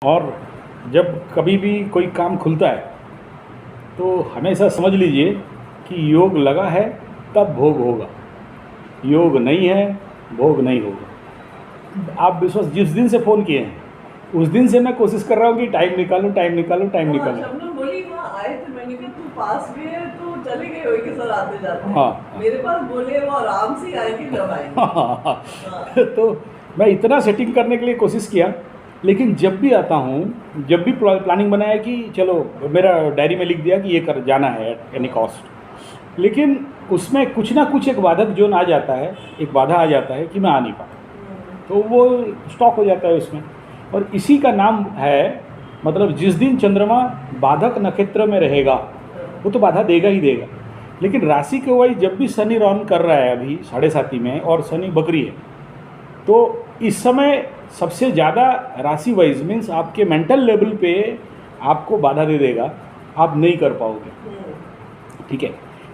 और जब कभी भी कोई काम खुलता है तो हमेशा समझ लीजिए कि योग लगा है तब भोग होगा, योग नहीं है भोग नहीं होगा। आप विश्वास, जिस दिन से फ़ोन किए हैं उस दिन से मैं कोशिश कर रहा हूँ कि टाइम निकालूं टाइम निकालूं टाइम निकालूं। शबनम बोली वहाँ आए थे, मैंने कहा तू पास में है तो चले गए हो के सर आते जाते। हाँ मेरे पास बोले वो आराम से आएंगे जब आएंगे। हाँ। तो मैं इतना सेटिंग करने के लिए कोशिश किया, लेकिन जब भी आता हूँ, जब भी प्लानिंग बनाया कि चलो, मेरा डायरी में लिख दिया कि ये कर जाना है एट एनी कॉस्ट, लेकिन उसमें कुछ ना कुछ एक बाधक जोन आ जाता है, एक बाधा आ जाता है कि मैं आ नहीं पाता, तो वो स्टॉक हो जाता है उसमें। और इसी का नाम है, मतलब जिस दिन चंद्रमा बाधक नक्षत्र में रहेगा वो तो बाधा देगा ही देगा। लेकिन राशि के वाइज जब भी शनि रन कर रहा है अभी 7.5 में, और शनि बकरी है, तो इस समय सबसे ज़्यादा राशि वाइज मीन्स आपके मेंटल लेवल पे आपको बाधा दे देगा, आप नहीं कर पाओगे। ठीक है,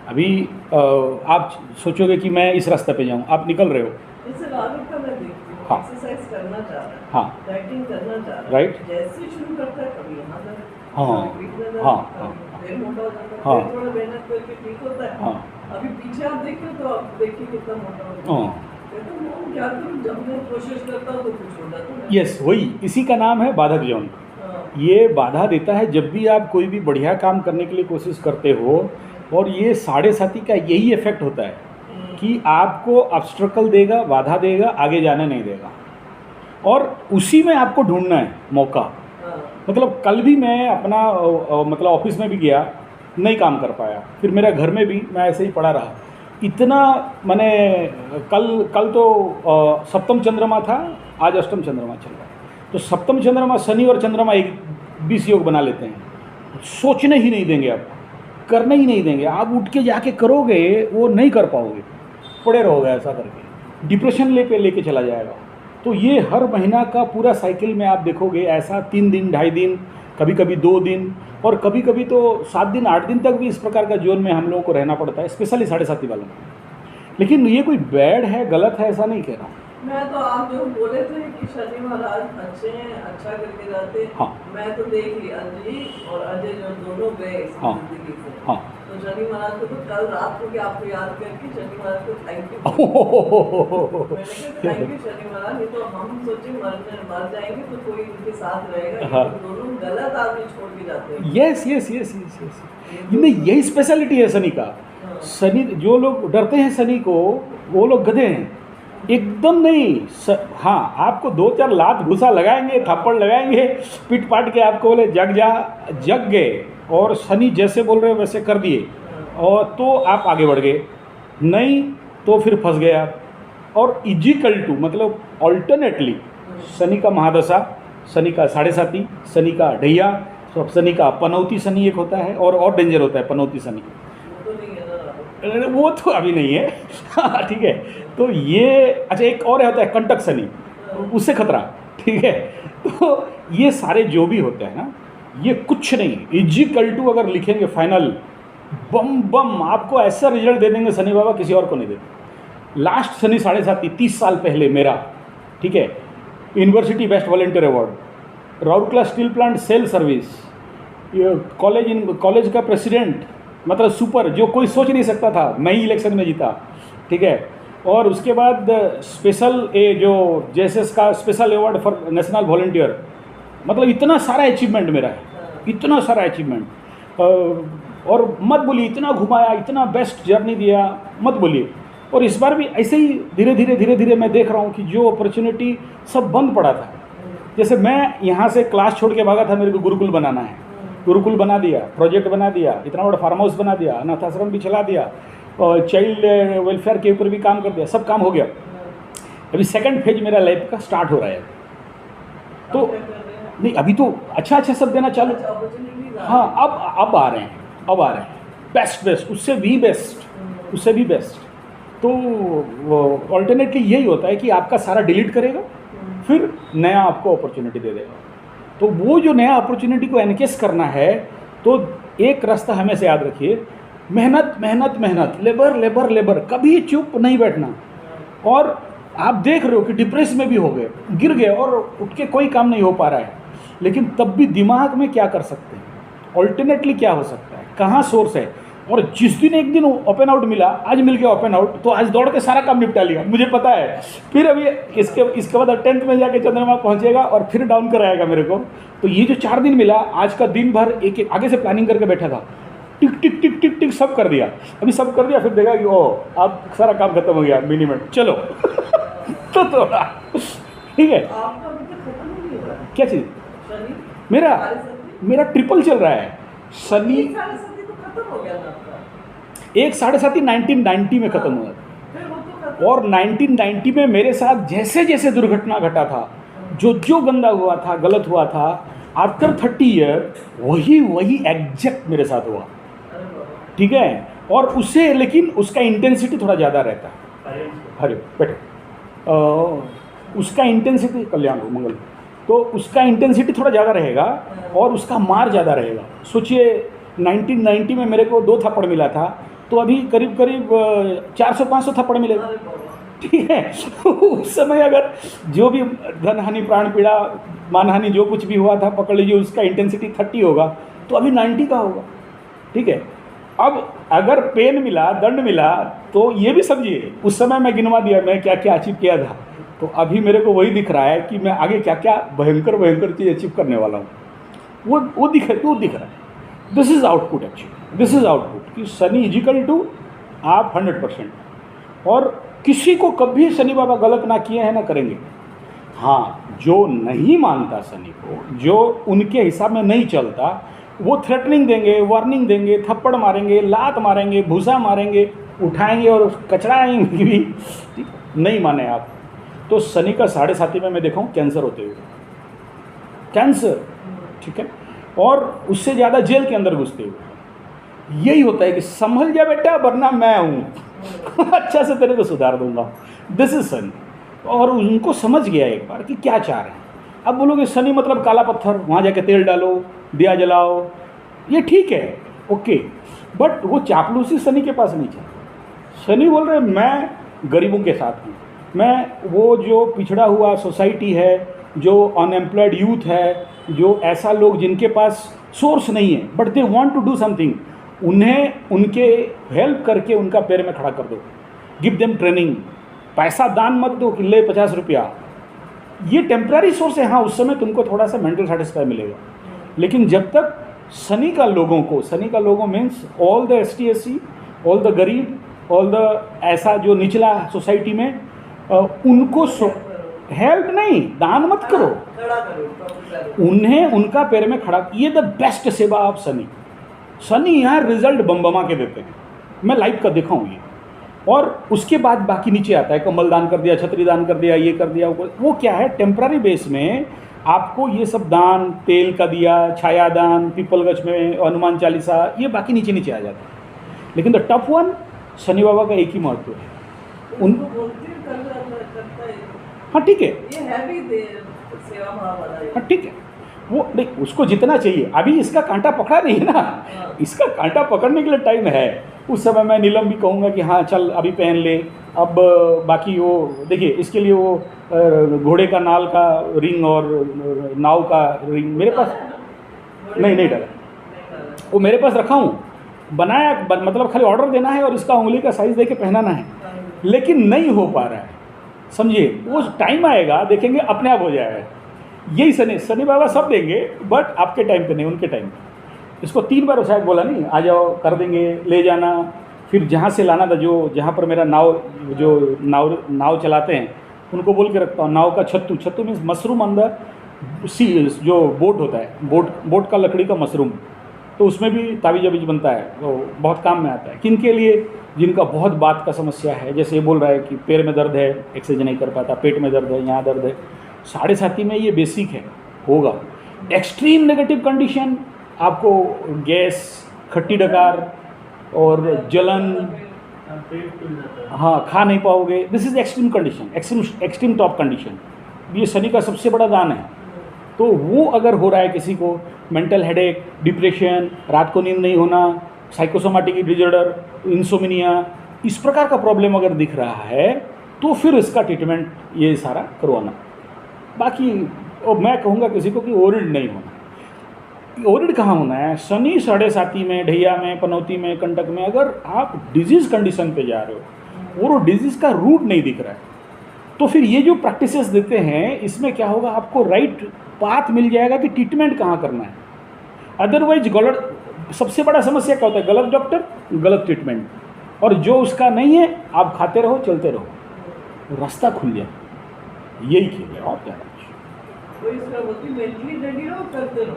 अभी आप सोचोगे कि मैं इस रास्ते पे जाऊँ, आप निकल रहे हो। जैसे राहुल का मैं देखती हूँ, हाँ। एक्सरसाइज करना चाह रहा है, हाँ। डाइटिंग करना चाह रहा है, राइट। जैसे शुरू करता है कभी यहाँ तक, हाँ कभी पीठ में दर्द, हाँ कभी फिर मोटा हो जाता है, हाँ। फिर थोड़ा मेहनत करके ठीक होता है। हाँ अभी पीछे आप देखिए तो आप देखिए कितना मोटा हो जाता है। हाँ। कहता हूँ मैं क्या करूँ, जब मैं कोशिश करता हूँ तो कुछ हो जाता है। यस, वही इसी का नाम है बाधक जोन। हाँ। ये बाधा देता है जब भी आप कोई भी बढ़िया काम करने के लिए कोशिश करते हो, और ये 7.5 का यही इफेक्ट होता है कि आपको ऑब्स्ट्रकल देगा, बाधा देगा, आगे जाने नहीं देगा, और उसी में आपको ढूंढना है मौका। हाँ। मतलब कल भी मैं अपना मतलब ऑफिस में भी गया, नहीं काम कर पाया, फिर मेरा घर में भी मैं ऐसे ही पड़ा रहा। इतना मैंने कल तो सप्तम चंद्रमा था, आज अष्टम चंद्रमा चल रहा है, तो सप्तम चंद्रमा शनि और चंद्रमा एक 20 योग बना लेते हैं, सोचने ही नहीं देंगे, आप करने ही नहीं देंगे। आप उठ के जाके करोगे वो नहीं कर पाओगे, पड़े रहोगे ऐसा करके, डिप्रेशन लेके चला जाएगा। तो ये हर महीना का पूरा साइकिल में आप देखोगे ऐसा 3 दिन 2.5 दिन, कभी कभी 2 दिन, और कभी कभी तो 7 दिन 8 दिन तक भी इस प्रकार का जोन में हम लोगों को रहना पड़ता है, स्पेशली 7.5 वालों में। लेकिन ये कोई बैड है, गलत है, ऐसा नहीं कह रहा हूँ। मैं तो आप जो बोले थे कि शनि महाराज अच्छे हैं, अच्छा करके जाते हैं। हाँ। मैं तो देख ली अंजलि और अजय जो दोनों गए इस हाँ। जिंदगी से। हाँ। तो शनि महाराज को तो कल रात को क्या आपको याद करके शनि महाराज को थैंक यू। मैंने कहा थैंक यू शनि महाराज, नहीं तो हम सोचे मर जाएंगे तो कोई उनके साथ रहेगा। हाँ। तो दोनों गलत आदमी छोड़ के जाते हैं। Yes yes yes yes yes, नहीं यही स्पेशलिटी है शनि का। शनि, जो लोग डरते हैं शनि को, वो लोग गधे हैं, एकदम नहीं। हाँ, आपको 2-4 लात घुसा लगाएंगे, थप्पड़ लगाएंगे, पीट पाट के आपको बोले जग जा, जग गए, और शनि जैसे बोल रहे हो वैसे कर दिए, और तो आप आगे बढ़ गए, नहीं तो फिर फंस गए आप। और इजिकल टू मतलब ऑल्टरनेटली शनि का महादशा, शनि का 7.5, शनि का ढैया, शनि का पनौती शनि एक होता है, और डेंजर होता है पनौती शनि, वो तो अभी नहीं है। हाँ ठीक है, तो ये अच्छा एक और होता है कंटक शनि, उससे खतरा। ठीक है, तो ये सारे जो भी होते हैं ना, ये कुछ नहीं, इजिकल टू अगर लिखेंगे फाइनल, बम बम आपको ऐसा रिजल्ट दे देंगे शनि बाबा, किसी और को नहीं देते। लास्ट शनि 7.5 30 साल पहले मेरा, ठीक है, university best volunteer award, Rourkela steel plant sale service, college का प्रेसिडेंट, मतलब सुपर, जो कोई सोच नहीं सकता था, मैं ही इलेक्शन में जीता। ठीक है, और उसके बाद स्पेशल जो जेएसएस का special award for national volunteer, मतलब इतना सारा अचीवमेंट मेरा है, इतना सारा अचीवमेंट। और मत बोलिए इतना घुमाया, इतना बेस्ट जर्नी दिया, मत बोलिए। और इस बार भी ऐसे ही धीरे धीरे मैं देख रहा हूँ कि जो अपॉर्चुनिटी सब बंद पड़ा था, जैसे मैं यहाँ से क्लास छोड़ के भागा था, मेरे को गुरुकुल बनाना है, गुरुकुल बना दिया, प्रोजेक्ट बना दिया, इतना बड़ा फार्म हाउस बना दिया, अनाथ आश्रम भी चला दिया, और चाइल्ड वेलफेयर के ऊपर भी काम कर दिया, सब काम हो गया। अभी सेकंड फेज मेरा लाइफ का स्टार्ट हो रहा है, तो नहीं अभी तो अच्छा सब देना चालू। हाँ, अब आ रहे हैं बेस्ट, उससे भी बेस्ट। तो ऑल्टरनेटली यही होता है कि आपका सारा डिलीट करेगा, फिर नया आपको अपॉर्चुनिटी दे देगा। तो वो जो नया अपॉर्चुनिटी को एनकेस करना है, तो एक रास्ता हमेशा याद रखिए, मेहनत, लेबर, कभी चुप नहीं बैठना। और आप देख रहे हो कि डिप्रेस में भी हो गए, गिर गए, और उठ के कोई काम नहीं हो पा रहा है, लेकिन तब भी दिमाग में क्या कर सकते हैं, ऑल्टरनेटली क्या हो सकता है, कहाँ सोर्स है। और जिस दिन एक दिन ओपन आउट मिला, आज मिल गया ओपन आउट, तो आज दौड़ के सारा काम निपटा लिया, मुझे पता है। फिर अभी इसके बाद 10th में जाके चंद्रमा पहुंचेगा और फिर डाउन कराएगा मेरे को। तो ये जो 4 दिन मिला, आज का दिन भर एक एक आगे से प्लानिंग करके बैठा था, टिक टिक टिक टिक टिक सब कर दिया। अभी सब कर दिया, फिर देखा कि ओ अब सारा काम खत्म हो गया मिनिमम, चलो तो थोड़ा ठीक है। आपका अभी तक खत्म नहीं हुआ है? क्या चीज़? शनि मेरा साढ़े सती? मेरा ट्रिपल चल रहा है। शनि एक साढ़े सती तो खत्म हो गया ना आपका? 1.7 1990 में ख़त्म हुआ था। फिर वो तो खत्म। और 1990 में मेरे साथ जैसे जैसे दुर्घटना घटा था, जो जो गंदा हुआ था, गलत हुआ था, आफ्टर 30 ईयर वही एग्जैक्ट मेरे साथ हुआ, अरे बाबा। ठीक है। और उससे लेकिन उसका इंटेंसिटी थोड़ा ज़्यादा रहता है। हरे बैठे उसका इंटेंसिटी, कल्याण हो मंगल, तो उसका इंटेंसिटी थोड़ा ज़्यादा रहेगा और उसका मार ज़्यादा रहेगा। सोचिए 1990 में मेरे को 2 थप्पड़ मिला था, तो अभी करीब करीब 400-500 थप्पड़ मिलेगा, अरे बाबा। ठीक है। उस समय अगर जो भी धन हानि, प्राण पीड़ा, मानहानि जो कुछ भी हुआ था, पकड़ लीजिए उसका इंटेंसिटी 30 होगा, तो अभी 90 का होगा, ठीक है। अब अगर पेन मिला, दंड मिला, तो ये भी समझिए उस समय मैं गिनवा दिया मैं क्या क्या अचीव किया था, तो अभी मेरे को वही दिख रहा है कि मैं आगे क्या क्या भयंकर चीज़ अचीव करने वाला हूँ। वो दिख रहा है। This is output actually, this is output कि शनि इजिकल टू आप 100%। और किसी को कभी शनि बाबा गलत ना किए हैं ना करेंगे। हाँ, जो नहीं मानता शनि को, जो उनके हिसाब में नहीं चलता, वो थ्रेटनिंग देंगे, वार्निंग देंगे, थप्पड़ मारेंगे, लात मारेंगे, भूसा मारेंगे, उठाएंगे और कचराएंगे भी, ठीक। नहीं माने आप तो शनि का 7.5 में मैं देखा हूँ कैंसर होते हुए, कैंसर, ठीक है। और उससे ज़्यादा जेल के अंदर घुसते हुए। यही होता है कि संभल जा बेटा वरना मैं हूँ अच्छा से तेरे को सुधार दूंगा। This is Shani. और उनको समझ गया एक बार कि क्या चाह रहे हैं। अब बोलोगे शनि मतलब काला पत्थर, वहाँ जाके तेल डालो, दिया जलाओ, ये ठीक है, ओके, बट वो चापलूसी शनि के पास नहीं चलता। शनि बोल रहे मैं गरीबों के साथ हूँ, मैं वो जो पिछड़ा हुआ सोसाइटी है, जो अनएम्प्लॉयड यूथ है, जो ऐसा लोग जिनके पास सोर्स नहीं है but they want to do something, उन्हें उनके हेल्प करके उनका पैर में खड़ा कर दो, गिव देम ट्रेनिंग। पैसा दान मत दो कि ले 50 रुपया, ये टेम्प्रेरी सोर्स है। हाँ, उस समय तुमको थोड़ा सा मेंटल सेटिस्फाई मिलेगा, लेकिन जब तक शनि का लोगों means all the ST/SC, all the गरीब, ऑल द ऐसा जो निचला सोसाइटी में, उनको हेल्प नहीं, दान मत करो, खड़ा करो, उन्हें उनका पैर में खड़ा, ये द बेस्ट सेवा ऑफ शनि यहाँ रिजल्ट बम के देते हैं। मैं लाइव का देखा हूँ ये। और उसके बाद बाकी नीचे आता है, कमल दान कर दिया, छतरी दान कर दिया, ये कर दिया, वो क्या है, टेम्पररी बेस में आपको ये सब दान, तेल का दिया, छाया दान, पीपल गछ में हनुमान चालीसा, ये बाकी नीचे नीचे आ जाता है। लेकिन द टफ वन शनि बाबा का एक ही महत्व है। उनको बोलते हैं करता है। हाँ ठीक है, ये है भी सेवा भाव वाला है। हाँ ठीक है, वो नहीं, उसको जितना चाहिए। अभी इसका कांटा पकड़ा नहीं है ना, इसका कांटा पकड़ने के लिए टाइम है। उस समय मैं नीलम भी कहूँगा कि हाँ चल अभी पहन ले। अब बाकी वो देखिए, इसके लिए वो घोड़े का नाल का रिंग और नाव का रिंग मेरे पास नहीं डाला, वो मेरे पास रखा हूँ, बनाया, मतलब खाली ऑर्डर देना है और इसका उंगली का साइज़ दे के पहनाना है, लेकिन नहीं हो पा रहा है। समझिए, वो टाइम आएगा, देखेंगे अपने आप हो जाएगा। यही शनि बाबा सब देंगे, बट आपके टाइम पे नहीं, उनके टाइम पे। इसको 3 बार शायद बोला नहीं, आ जाओ कर देंगे, ले जाना, फिर जहाँ से लाना था, जो जहाँ पर मेरा नाव चलाते हैं उनको बोल के रखता हूँ, नाव का छत्तू मीन्स मशरूम अंदर सी, जो बोट होता है, बोट का लकड़ी का मशरूम, तो उसमें भी ताबीज़ बनता है, तो बहुत काम में आता है। किन के लिए, जिनका बहुत बात का समस्या है, जैसे ये बोल रहा है कि पैर में दर्द है, एक्सरसाइज नहीं कर पाता, पेट में दर्द है, यहाँ दर्द है, 7.5 में ये बेसिक है, होगा। एक्सट्रीम नेगेटिव कंडीशन, आपको गैस, खट्टी डकार और जलन, हाँ खा नहीं पाओगे, this is extreme condition, extreme top condition. ये शनि का सबसे बड़ा दान है। तो वो अगर हो रहा है किसी को, मेंटल हेडेक, डिप्रेशन, रात को नींद नहीं होना, साइकोसोमैटिक डिसऑर्डर, इंसोमिनिया, इस प्रकार का प्रॉब्लम अगर दिख रहा है, तो फिर इसका ट्रीटमेंट ये सारा करवाना। बाकी और मैं कहूँगा किसी को कि ओरिड नहीं होना। ओरिड कहाँ होना है? शनि 7.5 में, ढैया में, पनौती में, कंटक में। अगर आप डिजीज़ कंडीशन पे जा रहे हो और वो डिजीज़ का रूट नहीं दिख रहा है, तो फिर ये जो प्रैक्टिसेस देते हैं इसमें क्या होगा, आपको राइट पाथ मिल जाएगा कि ट्रीटमेंट कहाँ करना है। अदरवाइज गलत, सबसे बड़ा समस्या क्या होता है? गलत डॉक्टर, गलत ट्रीटमेंट, और जो उसका नहीं है आप खाते रहो, चलते रहो, रास्ता खुल जाए। यही खेल है और क्या है। कोई इसका होती मेंटली रेडी रहो, करते रहो।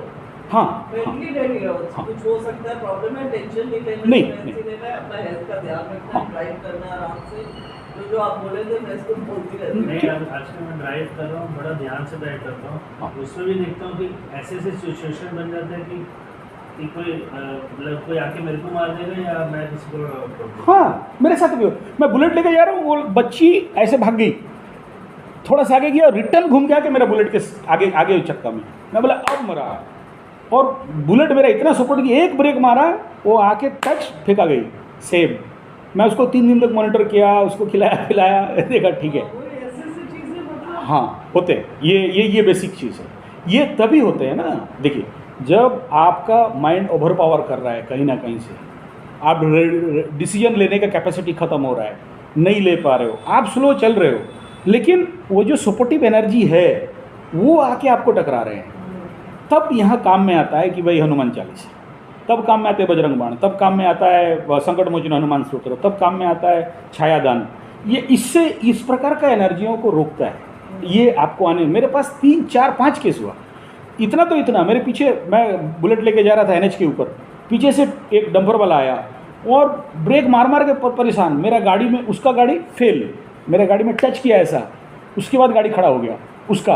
हाँ, मेंटली रेडी रहो। हाँ। कुछ हो सकता है, प्रॉब्लम है, टेंशन नहीं लेना, नहीं, नहीं लेना है, अपना हेल्थ का ध्यान रखना है, हाँ। ड्राइव करना है आराम से। तो जो आप बोले थे मैं इसको बोलती रहती हूँ। नहीं, आजकल मैं ड्राइव कर रहा हूँ, बड़ा ध्यान से ड्राइव करता हूँ। हाँ। उसमें भी देखता हूँ कि ऐसे ऐसे सिचुएशन बन जाते हैं कि कोई मतलब कोई आके मेरे को मार देगा या मैं किसी को। हाँ, मेरे साथ भी हो। मैं बुलेट लेके जा रहा हूँ, वो बच्ची ऐसे भाग गई, थोड़ा सा आगे गया, रिटर्न घूम के आके मेरा बुलेट के आगे आगे चक्का में। मैं बोला अब मरा, और बुलेट मेरा इतना सपोर्ट कि एक ब्रेक मारा, वो आके टच फेंका गई सेम। मैं उसको 3 दिन तक मॉनिटर किया, उसको खिलाया पिलाया, देखा ठीक है। ऐसी चीजें मतलब हाँ, होते हैं, ये बेसिक चीज़ है। ये तभी होते हैं ना, देखिए, जब आपका माइंड ओवर पावर कर रहा है कहीं ना कहीं से, आप डिसीजन लेने का कैपेसिटी ख़त्म हो रहा है, नहीं ले पा रहे हो, आप स्लो चल रहे हो, लेकिन वो जो सपोर्टिव एनर्जी है वो आके आपको टकरा रहे हैं, तब यहाँ काम में आता है कि भाई हनुमान चालीसा, तब काम में आते हैं बजरंग बाण, तब काम में आता है संकट मोचन हनुमान स्तोत्र, तब काम में आता है छायादान। ये इससे इस प्रकार का एनर्जियों को रोकता है। ये आपको आने, मेरे पास 3 4 5 केस हुआ। इतना तो इतना, मेरे पीछे, मैं बुलेट लेके जा रहा था NH के ऊपर, पीछे से एक डंपर वाला आया और ब्रेक मार मार के परेशान, मेरा गाड़ी में, उसका गाड़ी फेल, मेरा गाड़ी में टच किया ऐसा, उसके बाद गाड़ी खड़ा हो गया, उसका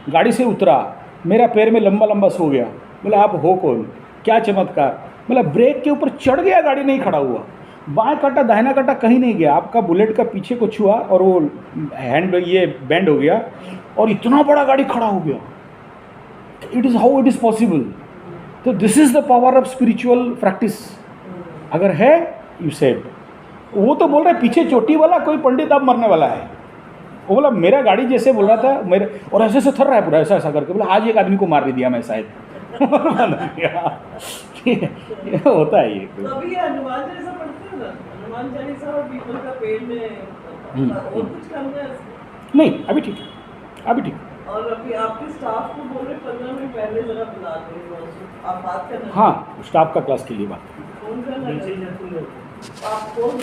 गाड़ी से उतरा, मेरा पैर में लंबा लंबा सो गया। बोला आप हो कौन, क्या चमत्कार। मतलब ब्रेक के ऊपर चढ़ गया, गाड़ी नहीं खड़ा हुआ, बाएं काटा दाहिना काटा कहीं नहीं गया, आपका बुलेट का पीछे को छुआ और वो हैंड ये बैंड हो गया और इतना बड़ा गाड़ी खड़ा हो गया। It is how it is possible. तो this is the power of spiritual practice. अगर है, यू सेड। वो तो बोल रहा है पीछे चोटी वाला कोई पंडित अब मरने वाला है। वो बोला मेरा गाड़ी जैसे बोल रहा था मेरे, और ऐसे से थर रहा है पूरा, ऐसा ऐसा करके बोला आज एक आदमी को मार भी दिया मैं शायद। ये होता है ये। तो अभी ये हनुमान चालीसा पढ़ते हैं ना, हनुमान चालीसा और पीपल का पेड़ में और कुछ करना है? नहीं, अभी ठीक है, अभी ठीक है। और अभी आपके स्टाफ को बोल रहे 15 मिनट पहले जरा बुला दें, आप बात करना। हाँ, स्टाफ का क्लास के लिए बात। फोन करना नीचे जाते हैं। आप फोन